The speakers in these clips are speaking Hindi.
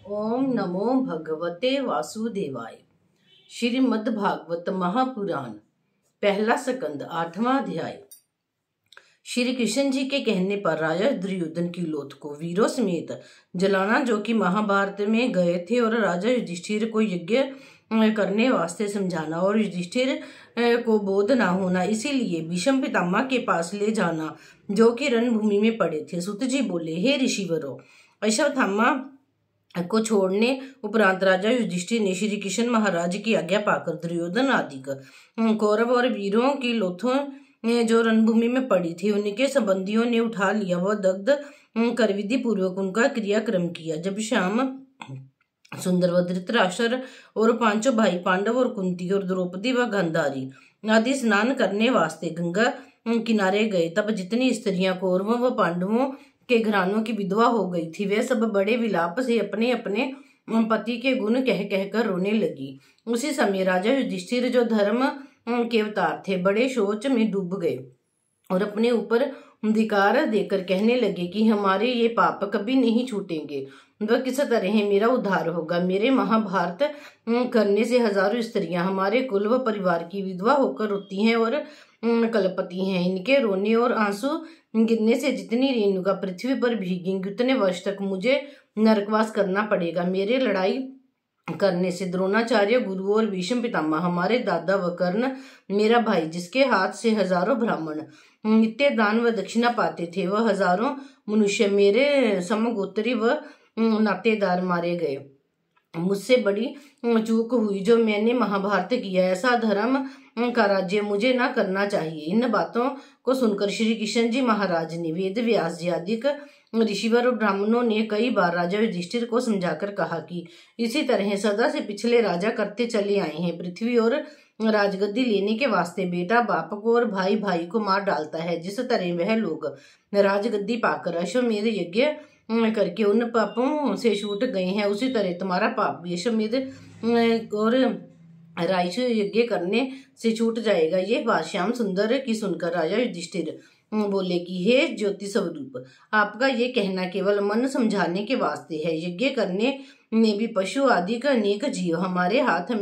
ओम नमो भगवते वासुदेवाय। श्रीमद्भागवत महापुराण पहला स्कंद 8वां अध्याय। श्री कृष्ण जी के कहने पर राजा दुर्योधन की लोथ को वीरों समेत जलाना, जो कि महाभारत में गए थे, और राजा युधिष्ठिर को यज्ञ करने वास्ते समझाना और युधिष्ठिर को बोध ना होना, इसीलिए भीष्म पितामह के पास ले जाना, जो कि रणभूमि में पड़े थे। सुत जी बोले, हे ऋषिवरों, अश्वत्थामा को छोड़ने उपरांत राजा युधिष्ठिर ने श्री कृष्ण महाराज की आज्ञा पाकर दुर्योधन आदि कौरव और वीरों की लोथों जो रणभूमि में पड़ी थी उनके संबंधियों ने उठा लिया। वह दग्ध कर विधि पूर्वक उनका क्रियाक्रम किया। जब श्याम सुंदर व धृतराष्ट्र और पांचों भाई पांडव और कुंती और द्रौपदी व गांधारी आदि स्नान करने वास्ते गंगा किनारे गए, तब जितनी स्त्रियां कौरवों व पांडवों के घरानों की विधवा हो गई थी, वे सब बड़े विलाप से अपने अपने पति के गुण कह कहकर रोने लगी। उसी समय राजा युधिष्ठिर, जो धर्म के अवतार थे, बड़े शोच में डूब गए और अपने ऊपर धिक्कार देकर कहने लगे कि हमारे ये पाप कभी नहीं छूटेंगे। वह किस तरह मेरा उद्धार होगा? मेरे महाभारत करने से हजारों स्त्रियां हमारे कुल व परिवार की विधवा होकर रोती हैं और कलपति हैं। इनके रोने और आंसू गिरने से जितनी रेणुका पृथ्वी पर भीगेंगी, उतने वर्ष तक मुझे नरकवास करना पड़ेगा। मेरे लड़ाई करने से द्रोणाचार्य गुरु और भीष्म पितामह हमारे दादा व कर्ण मेरा भाई, जिसके हाथ से हजारों ब्राह्मण नित्य दान व दक्षिणा पाते थे, वह हजारों मनुष्य मेरे समगोत्री व नातेदार मारे गए। मुझसे बड़ी चूक हुई जो मैंने महाभारत किया। ऐसा धर्म का राज्य मुझे ना करना चाहिए। इन बातों को सुनकर श्री कृष्ण जी महाराज ने वेद व्यास जी आदि ऋषिवर और ब्राह्मणों ने कई बार राजा युधिष्ठिर को समझाकर कहा कि इसी तरह सदा से पिछले राजा करते चले आए हैं। पृथ्वी और राजगद्दी लेने के वास्ते बेटा बाप को और भाई भाई को मार डालता है। जिस तरह वह लोग राजगद्दी पाकर अश्वमेध यज्ञ करके उन पापों से छूट गए हैं, उसी तरह तुम्हारा पाप भी अश्वमेध और राइश यज्ञ करने से छूट जाएगा। ये बात श्याम सुंदर की सुनकर राजा युधिष्ठिर बोले कि हे ज्योति स्वरूप, आपका ये कहना केवल मन समझाने के वास्ते है। यज्ञ करने में भी पशु आदि का अनेक जीव हमारे हाथ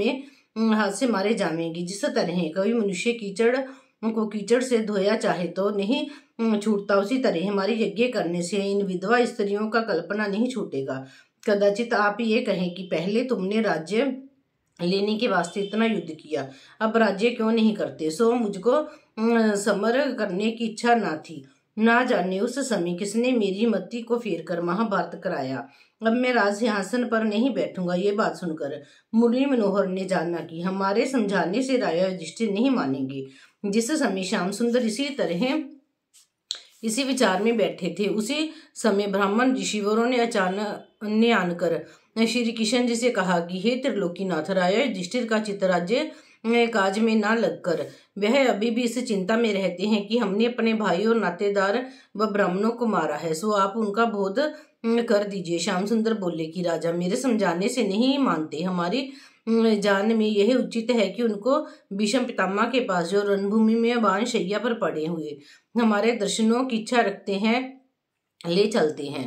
से मारे जाएंगे। जिस तरह कोई मनुष्य कीचड़ को कीचड़ से धोया चाहे तो नहीं छूटता, उसी तरह हमारे यज्ञ करने से इन विधवा स्त्रियों का कल्पना नहीं छूटेगा। कदाचित आप ये कहें कि पहले तुमने राज्य लेने के वास्ते इतना युद्ध किया, अब राज्य क्यों नहीं करते? सो मुझको समर करने की इच्छा ना थी। ना जाने उस समय किसने मेरी मति को फेर कर महाभारत कराया। अब मैं राज सिंहासन पर नहीं बैठूंगा। ये बात सुनकर मुरली मनोहर ने जाना कि हमारे समझाने से राजा युधिष्ठिर नहीं मानेंगे। जिस समय श्याम सुंदर इसी विचार में बैठे थे, उसी समय ब्राह्मण ऋषिवरों ने अचानक आनकर श्री कृष्ण जी से कहा कि हे त्रिलोकीनाथ, राजा युधिष्ठिर का चित्त राज्य काज में ना लगकर वह अभी भी इस चिंता में रहते हैं कि हमने अपने भाई और नातेदार व ब्राह्मणों को मारा है, सो आप उनका बोध कर दीजिए। श्याम सुंदर बोले कि राजा, मेरे समझाने से नहीं मानते। हमारी जान में यह उचित है कि उनको भीष्म पितामह के पास, जो रणभूमि में बाण शैया पर पड़े हुए हमारे दर्शनों की इच्छा रखते हैं, ले चलते हैं।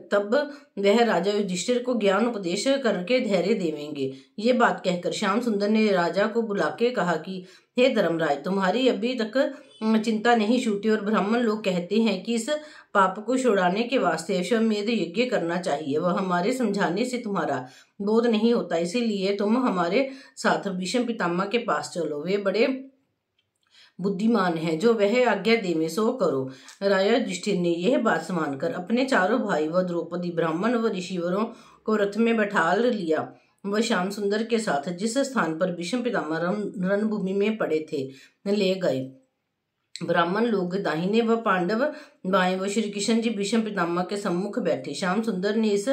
तब वह राजा युधिष्ठिर को ज्ञान उपदेश करके धैर्य देवेंगे। ये बात कहकर श्याम सुंदर ने राजा को बुला के कहा कि हे धर्मराज, तुम्हारी अभी तक चिंता नहीं छूटी और ब्राह्मण लोग कहते हैं कि इस पाप को छुड़ाने के वास्ते अश्वमेध यज्ञ करना चाहिए। वह हमारे समझाने से तुम्हारा बोध नहीं होता, इसीलिए तुम हमारे साथ भीष्म पितामह के पास चलो। वे बड़े बुद्धिमान है, जो वह आज्ञा देवे सो करो। राजा युधिष्ठिर ने यह बात मानकर अपने चारों भाई व द्रौपदी, ब्राह्मण व ऋषिवरों को रथ में बैठा लिया। वह श्याम सुंदर के साथ जिस स्थान पर भीष्म पितामह रणभूमि में पड़े थे ले गए। ब्राह्मण लोग दाहिने व पांडव बाएं व श्री कृष्ण जी भीष्म पितामह के सम्मुख बैठे। श्याम सुंदर ने इस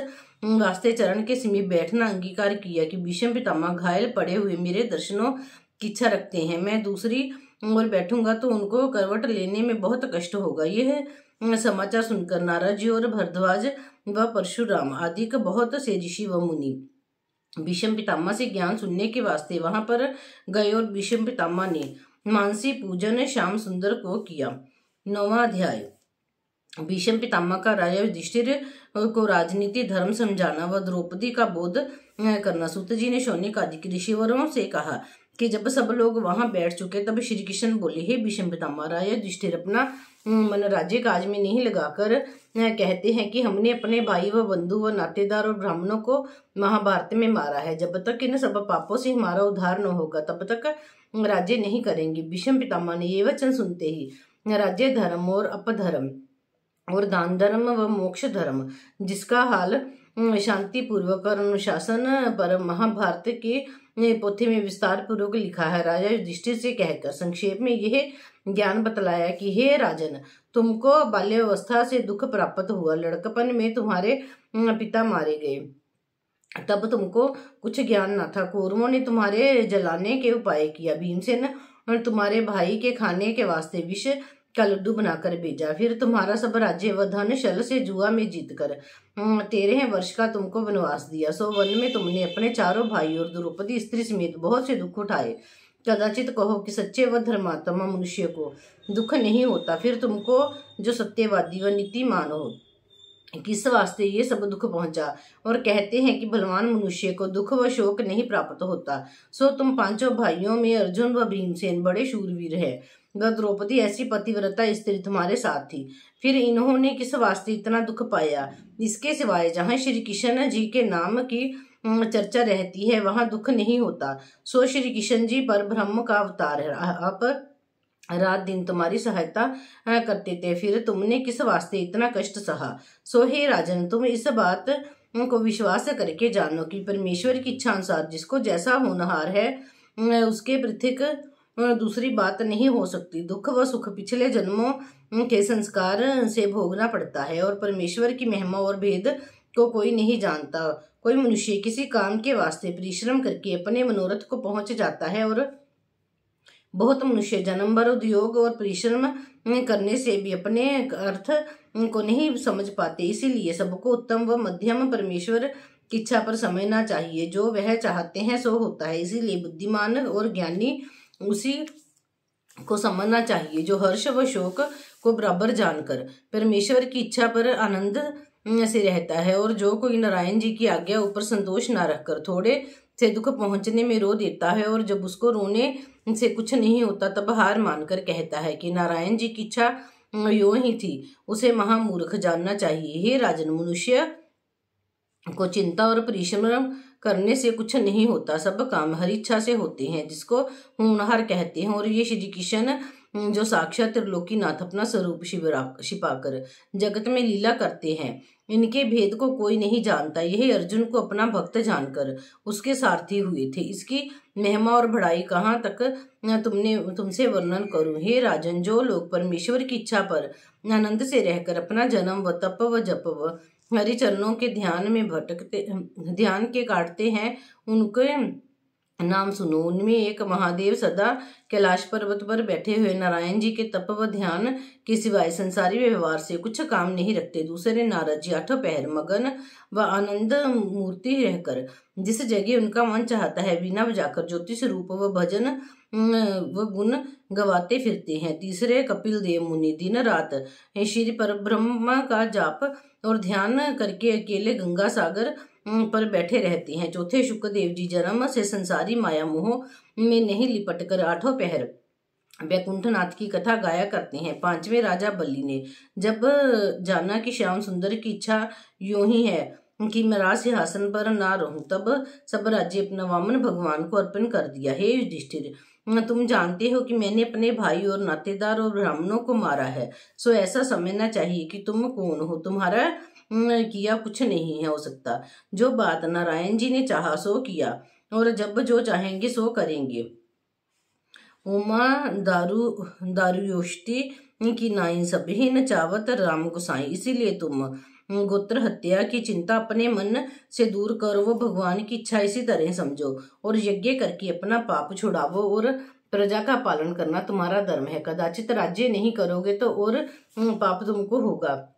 वास्ते चरण के समीप बैठना अंगीकार किया कि भीष्म पितामह घायल पड़े हुए मेरे दर्शनों की इच्छा रखते हैं। मैं दूसरी और बैठूंगा तो उनको करवट लेने में बहुत कष्ट होगा। यह समाचार सुनकर नारद जी और भरद्वाज व परशुराम आदि के बहुत से ऋषि व मुनि भीष्म पितामह से ज्ञान सुनने के वास्ते वहां पर गए और भीष्म पितामह ने मानसी पूजन श्याम सुंदर को किया। 9वां अध्याय। भीष्म पितामह का राजा युधिष्ठिर को राजनीति धर्म समझाना व द्रौपदी का बोध करना। सूत जी ने शौनक आदि ऋषिवरों से कहा कि जब सब लोग वहां बैठ चुके तब श्री कृष्ण बोले, हे भीष्म पितामह, राजा युधिष्ठिर अपना मन राज्य काज में नहीं लगाकर कहते हैं कि हमने अपने भाई व बंधु व नातेदार और ब्राह्मणों को महाभारत में मारा है। जब तक इन सब पापों से हमारा उद्धार न होगा तब तक राज्य नहीं करेंगे। भीष्म पितामह ने ये वचन सुनते ही राज्य धर्म और अपधर्म और दान धर्म व मोक्ष धर्म, जिसका हाल शांति पूर्वक और अनुशासन पर महाभारत के पोथी में विस्तार पूर्वक लिखा है, राजा युधिष्ठिर से कहकर संक्षेप में यह ज्ञान बतलाया कि हे राजन, तुमको बाल्यावस्था से दुख प्राप्त हुआ, लड़कपन में तुम्हारे पिता मारे गए, तब तुमको कुछ ज्ञान न था। कौरवों ने तुम्हारे जलाने के उपाय किया, भीमसेन और तुम्हारे भाई के खाने के वास्ते विष का लड्डू बनाकर भेजा, फिर तुम्हारा सब राज्य व धन शल से जुआ में जीतकर 13 वर्ष का तुमको वनवास दिया। सो वन में तुमने अपने चारों भाई और द्रौपदी स्त्री समेत बहुत से दुख उठाए। कदाचित कहो कि सच्चे व धर्मात्मा मनुष्य को दुख नहीं होता, फिर तुमको जो सत्यवादी व नीतिमान हो किस वास्ते ये सब दुख पहुंचा। और कहते हैं कि बलवान मनुष्य को दुख व शोक नहीं प्राप्त होता। सो तुम पांचों भाइयों में अर्जुन व भीमसेन बड़े शूरवीर है, वह द्रौपदी ऐसी पतिव्रता स्त्री तुम्हारे साथ थी, फिर इन्होंने किस वास्ते इतना दुख पाया। इसके सिवाय जहाँ श्री कृष्ण जी के नाम की चर्चा रहती है वहां दुख नहीं होता। सो श्री कृष्ण जी पर ब्रह्म का अवतार है, आप रात दिन तुम्हारी सहायता करते थे, फिर तुमने किस वास्ते इतना कष्ट सहा। सो हे राजन, तुम इस बात को विश्वास करके जानो कि परमेश्वर की इच्छा अनुसार जिसको जैसा होनहार है उसके पृथक दूसरी बात नहीं हो सकती। दुख व सुख पिछले जन्मों के संस्कार से भोगना पड़ता है और परमेश्वर की महिमा और भेद को कोई नहीं जानता। कोई मनुष्य किसी काम के वास्ते परिश्रम करके अपने मनोरथ को पहुंच जाता है और बहुत मनुष्य जन्म भर उद्योग और परिश्रम करने से भी अपने अर्थ को नहीं समझ पाते। इसीलिए सबको उत्तम व मध्यम परमेश्वर की इच्छा पर समझना चाहिए। जो वह चाहते हैं सो होता है, इसीलिए बुद्धिमान और ज्ञानी उसी को समझना चाहिए जो हर्ष व शोक को बराबर जानकर परमेश्वर की इच्छा पर आनंद से रहता है। और जो कोई नारायण जी की आज्ञा ऊपर संतोष न रखकर थोड़े से दुख पहुंचने में रो देता है और जब उसको रोने से कुछ नहीं होता तब हार मानकर कहता है कि नारायण जी की इच्छा यो ही थी, उसे महामूर्ख जानना चाहिए। हे राजन, मनुष्य को चिंता और परिश्रम करने से कुछ नहीं होता, सब काम हर इच्छा से होते हैं, जिसको होनहार कहते हैं। और ये श्री कृष्ण जो साक्षात त्रिलोकीनाथ अपना स्वरूप छिपाकर जगत में लीला करते हैं, इनके भेद को कोई नहीं जानता। यही अर्जुन को अपना भक्त जानकर उसके सारथी हुए थे। इसकी महिमा और बढ़ाई कहाँ तक तुमसे वर्णन करूं। हे राजन, जो लोग परमेश्वर की इच्छा पर आनंद से रहकर अपना जन्म व तप व जप व हरि चरणों के ध्यान में ध्यान के काटते हैं, उनके नाम सुनो। उनमें एक महादेव सदा कैलाश पर्वत पर बैठे हुए नारायण जी के तप व ध्यान के सिवाय संसारी व्यवहार से कुछ काम नहीं रखते। दूसरे नारद जी 8 पहर मगन व आनंद मूर्ति रहकर जिस जगह उनका मन चाहता है वीणा बजाकर ज्योतिष रूप व भजन व गुण गवाते फिरते हैं। तीसरे कपिल देव मुनि दिन रात श्री परब्रह्म का जाप और ध्यान करके अकेले गंगा सागर पर बैठे रहते हैं। चौथे शुक्रदेव जी जन्म से संसारी माया मोह में नहीं लिपट कर 8 पहर वैकुंठनाथ की कथा गाया करते हैं। 5वें राजा बलि ने जब जाना कि श्याम सुंदर की इच्छा यूं ही है कि मैं राज सिंहासन पर ना रहूं, तब सब राज्य अपना वामन भगवान को अर्पण कर दिया। हे युधिष्ठिर, तुम जानते हो कि मैंने अपने भाई और नातेदार और ब्राह्मणों को मारा है, सो ऐसा समझना चाहिए कि तुम कौन हो। तुम्हारा किया कुछ नहीं हो सकता। जो बात नारायण जी ने चाहा सो किया और जब जो चाहेंगे सो करेंगे। उमा दारुयोष्टि की नाई सभी न चावत राम गोसाई। इसीलिए तुम गोत्र हत्या की चिंता अपने मन से दूर करो, वो भगवान की इच्छा इसी तरह समझो और यज्ञ करके अपना पाप छुड़ावो और प्रजा का पालन करना तुम्हारा धर्म है। कदाचित राज्य नहीं करोगे तो और पाप तुमको होगा।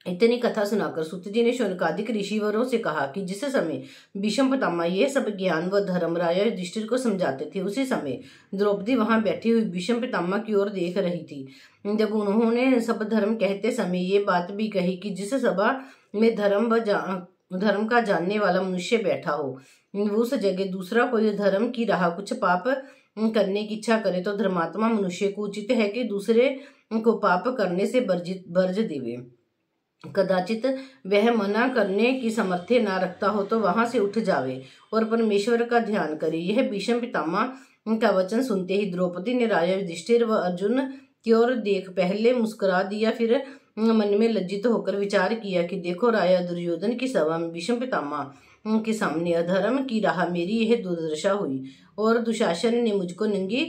इतनी कथा सुनाकर सूत जी ने शौनकादिक ऋषिवरों से कहा कि जिस समय भीष्म पितामह ये सब ज्ञान व धर्म राजा युधिष्ठिर को समझाते थे, उसी समय द्रौपदी वहां बैठी हुई भीष्म पितामह की ओर देख रही थी। जब उन्होंने सब धर्म कहते समय ये बात भी कही कि जिस सभा में धर्म का जानने वाला मनुष्य बैठा हो, उस जगह दूसरा कोई धर्म की राह कुछ पाप करने की इच्छा करे तो धर्मात्मा मनुष्य को उचित है कि दूसरे को पाप करने से वर्ज देवे। कदाचित वह मना करने की सामर्थ्य ना रखता हो तो वहां से उठ जावे और परमेश्वर का ध्यान करे। यह भीष्म पितामह का वचन सुनते ही द्रौपदी ने राजा युधिष्ठिर व अर्जुन की ओर देख पहले मुस्कुरा दिया, फिर मन में लज्जित होकर विचार किया कि देखो राजा दुर्योधन की सभा में भीष्म पितामह के सामने अधर्म की राह मेरी यह दुर्दशा हुई और दुशासन ने मुझको नंगी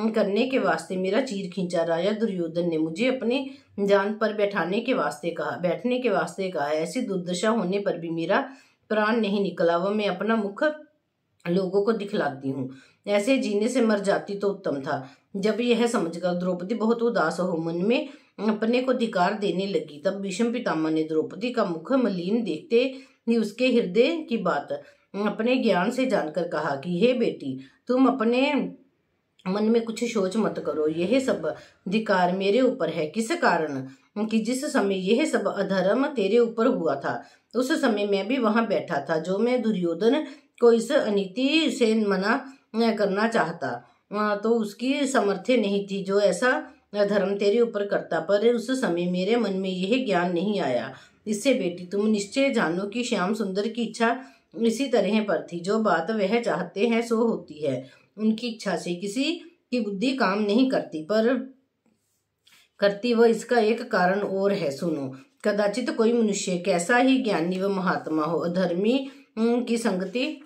करने के वास्ते मेरा चीर खींचा। राजा दुर्योधन ने मुझे अपनी जान पर बैठने के वास्ते कहा। ऐसी दुर्दशा होने पर भी मेरा प्राण नहीं निकला व मैं अपना मुख लोगों को दिखलाती हूँ। ऐसे जीने से मर जाती तो उत्तम था। जब यह समझकर द्रौपदी बहुत उदास हो मन में अपने को धिक्कार देने लगी, तब भीष्म पितामह ने द्रौपदी का मुख मलिन देखते ही उसके हृदय की बात अपने ज्ञान से जानकर कहा कि हे बेटी, तुम अपने मन में कुछ सोच मत करो। यह सब धिक्कार मेरे ऊपर है। किस कारण? कि जिस समय यह सब अधर्म तेरे ऊपर हुआ था उस समय मैं भी वहां बैठा था। जो मैं दुर्योधन को इस अनीति से मना करना चाहता तो उसकी सामर्थ्य नहीं थी जो ऐसा धर्म तेरे ऊपर करता, पर उस समय मेरे मन में यह ज्ञान नहीं आया। इससे बेटी तुम निश्चय जानो कि श्याम सुंदर की इच्छा इसी तरह पर थी। जो बात वह चाहते हैं सो होती है। उनकी इच्छा से किसी की बुद्धि काम नहीं करती, पर करती वह इसका एक कारण और है। सुनो, कदाचित कोई मनुष्य कैसा ही ज्ञानी व महात्मा हो, अधर्मी की संगति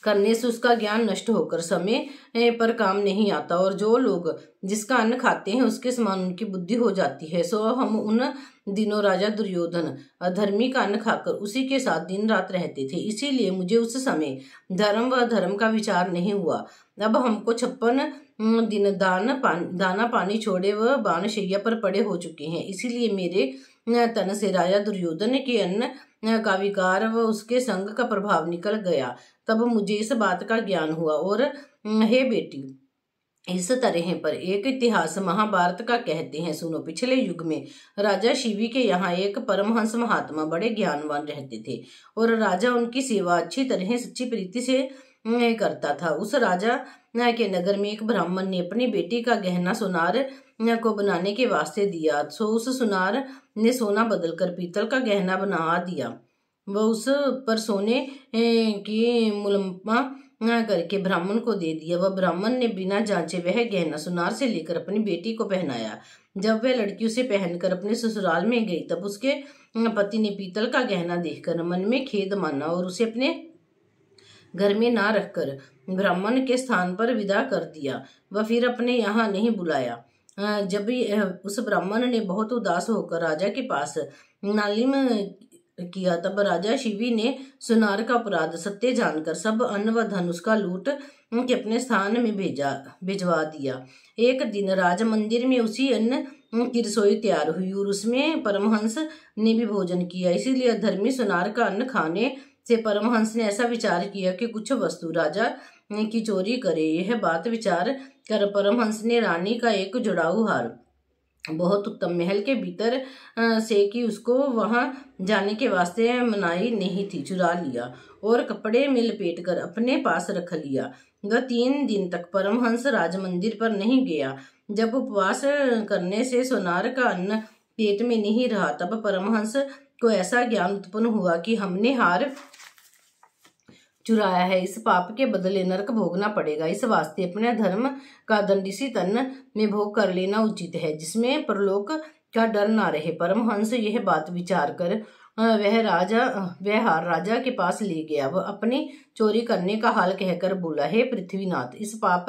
करने से उसका ज्ञान नष्ट होकर समय पर काम नहीं आता, और जो लोग जिसका अन्न खाते हैं उसके समान उनकी बुद्धि हो जाती है। सो हम उन दिनों राजा दुर्योधन अधर्मी का अन्न खाकर उसी के साथ दिन रात रहते थे, इसीलिए मुझे उस समय धर्म व अधर्म का विचार नहीं हुआ। अब हमको 56 दिन दाना पानी छोड़े व बाणशैया पर पड़े हो चुके हैं, इसीलिए मेरे तन से राजा दुर्योधन के अन्न का विकार व उसके संग का प्रभाव निकल गया। तब मुझे इस बात का ज्ञान हुआ। और हे बेटी, इस तरह पर एक इतिहास महाभारत का कहते हैं। सुनो, पिछले युग में राजा शिवी के यहाँ एक परमहंस महात्मा बड़े ज्ञानवान रहते थे और राजा उनकी सेवा अच्छी तरह सच्ची प्रीति से करता था। उस राजा के नगर में एक ब्राह्मण ने अपनी बेटी का गहना सुनार को बनाने के वास्ते दिया। सो उस सुनार ने सोना बदलकर पीतल का गहना बना दिया। वह उस पर सोने की मुलम्मा करके ब्राह्मण को दे दिया। वह ब्राह्मण ने बिना जांचे वह गहना सुनार से लेकर अपनी बेटी को पहनाया। जब वह लड़की उसे पहनकर अपने ससुराल में गई तब उसके पति ने पीतल का गहना देखकर मन में खेद माना और उसे अपने घर में ना रखकर ब्राह्मण के स्थान पर विदा कर दिया। वह फिर अपने यहाँ नहीं बुलाया। जब उस ब्राह्मण ने बहुत उदास होकर राजा के पास नालिम किया, तब राजा शिवी ने सुनार का अपराध सत्य जानकर सब अन्न व धन उसका लूट के अपने स्थान में भिजवा दिया। एक दिन राज मंदिर में उसी अन्न की रसोई तैयार हुई और उसमें परमहंस ने भी भोजन किया। इसीलिए अधर्मी सुनार का अन्न खाने से परमहंस ने ऐसा विचार किया कि कुछ वस्तु राजा की चोरी करे। यह बात विचार कर परमहंस ने रानी का एक जुड़ाऊ हार बहुत उत्तम महल के भीतर से कि उसको वहां जाने के वास्ते मनाही नहीं थी, चुरा लिया और कपड़े में लपेट कर अपने पास रख लिया। वह 3 दिन तक परमहंस राज मंदिर पर नहीं गया। जब उपवास करने से सोनार का अन्न पेट में नहीं रहा, तब परमहंस को ऐसा ज्ञान उत्पन्न हुआ कि हमने हार चुराया है, इस पाप के बदले नरक भोगना पड़ेगा। इस वास्ते अपने धर्म का दंड इसी तन में भोग कर लेना उचित है जिसमें परलोक का डर ना रहे। परमहंस यह बात विचार कर वह हार राजा के पास ले गया। वह अपनी चोरी करने का हाल कहकर बोला, हे पृथ्वीनाथ, इस पाप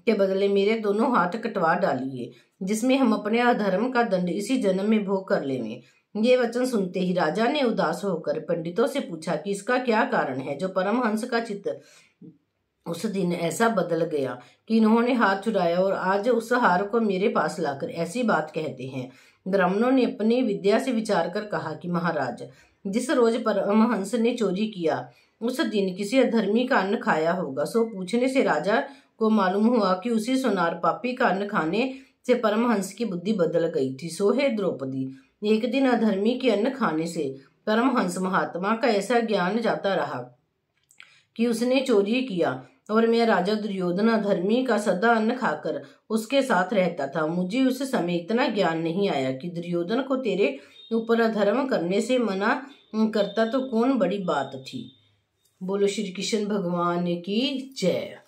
के बदले मेरे दोनों हाथ कटवा डालिए जिसमें हम अपने अधर्म का दंड इसी जन्म में भोग कर लेंगे। ये वचन सुनते ही राजा ने उदास होकर पंडितों से पूछा कि इसका क्या कारण है जो परमहंस का चित्त उस दिन ऐसा बदल गया कि इन्होंने हाथ चुराया और आज उस हार को मेरे पास लाकर ऐसी बात कहते हैं। ब्राह्मणों ने अपनी विद्या से विचार कर कहा कि महाराज, जिस रोज परमहंस ने चोरी किया उस दिन किसी अधर्मी का अन्न खाया होगा। सो पूछने से राजा को मालूम हुआ कि उसी सोनार पापी का अन्न खाने से परमहंस की बुद्धि बदल गई थी। सो हे द्रौपदी, एक दिन अधर्मी के अन्न खाने से परमहंस महात्मा का ऐसा ज्ञान जाता रहा कि उसने चोरी किया और मैं राजा दुर्योधन अधर्मी का सदा अन्न खाकर उसके साथ रहता था। मुझे उस समय इतना ज्ञान नहीं आया कि दुर्योधन को तेरे ऊपर अधर्म करने से मना करता तो कौन बड़ी बात थी। बोलो श्री कृष्ण भगवान की जय।